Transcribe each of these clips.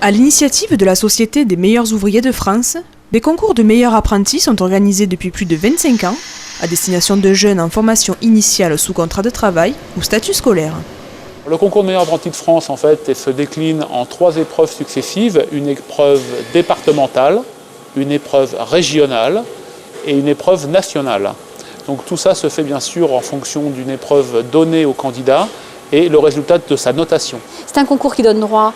À l'initiative de la Société des meilleurs ouvriers de France, des concours de meilleurs apprentis sont organisés depuis plus de 25 ans à destination de jeunes en formation initiale sous contrat de travail ou statut scolaire. Le concours de meilleurs apprentis de France en fait, se décline en 3 épreuves successives, une épreuve départementale, une épreuve régionale et une épreuve nationale. Donc tout ça se fait bien sûr en fonction d'une épreuve donnée au candidat et le résultat de sa notation. C'est un concours qui donne droit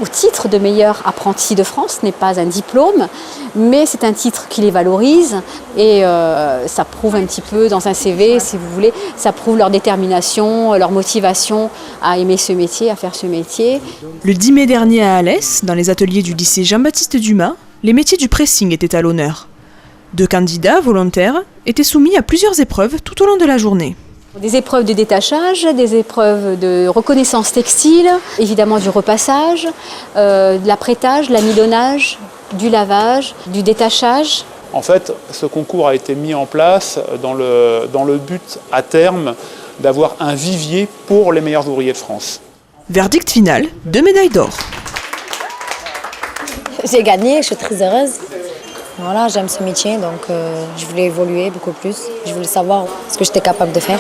au titre de meilleur apprenti de France. Ce n'est pas un diplôme, mais c'est un titre qui les valorise et ça prouve un petit peu dans un CV, si vous voulez, ça prouve leur détermination, leur motivation à aimer ce métier, à faire ce métier. Le 10 mai dernier à Alès, dans les ateliers du lycée Jean-Baptiste Dumas, les métiers du pressing étaient à l'honneur. 2 candidats volontaires étaient soumis à plusieurs épreuves tout au long de la journée. Des épreuves de détachage, des épreuves de reconnaissance textile, évidemment du repassage, de l'apprêtage, de l'amidonnage, du lavage, du détachage. En fait, ce concours a été mis en place dans le but à terme d'avoir un vivier pour les meilleurs ouvriers de France. Verdict final, 2 médailles d'or. J'ai gagné, je suis très heureuse. Voilà, j'aime ce métier, donc je voulais évoluer beaucoup plus. Je voulais savoir ce que j'étais capable de faire.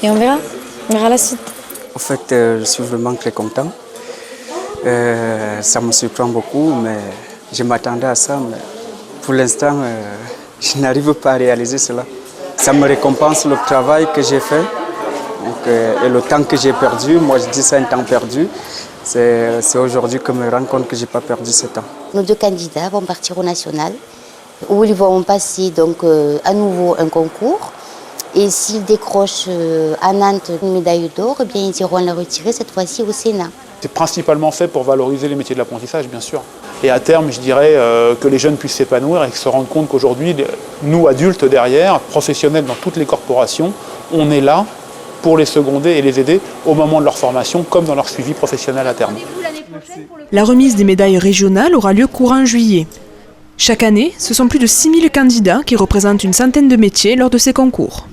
Et on verra la suite. En fait, je suis vraiment très content. Ça me surprend beaucoup, mais je m'attendais à ça. Mais pour l'instant, je n'arrive pas à réaliser cela. Ça me récompense le travail que j'ai fait et le temps que j'ai perdu. Moi, je dis c'est un temps perdu. C'est aujourd'hui que je me rends compte que je n'ai pas perdu ce temps. Nos 2 candidats vont partir au national, où ils vont passer donc, à nouveau un concours. Et s'ils décrochent à Nantes une médaille d'or, eh bien, ils iront la retirer cette fois-ci au Sénat. C'est principalement fait pour valoriser les métiers de l'apprentissage, bien sûr. Et à terme, je dirais que les jeunes puissent s'épanouir et se rendre compte qu'aujourd'hui, nous adultes derrière, professionnels dans toutes les corporations, on est là pour les seconder et les aider au moment de leur formation comme dans leur suivi professionnel à terme. La remise des médailles régionales aura lieu courant juillet. Chaque année, ce sont plus de 6000 candidats qui représentent une centaine de métiers lors de ces concours.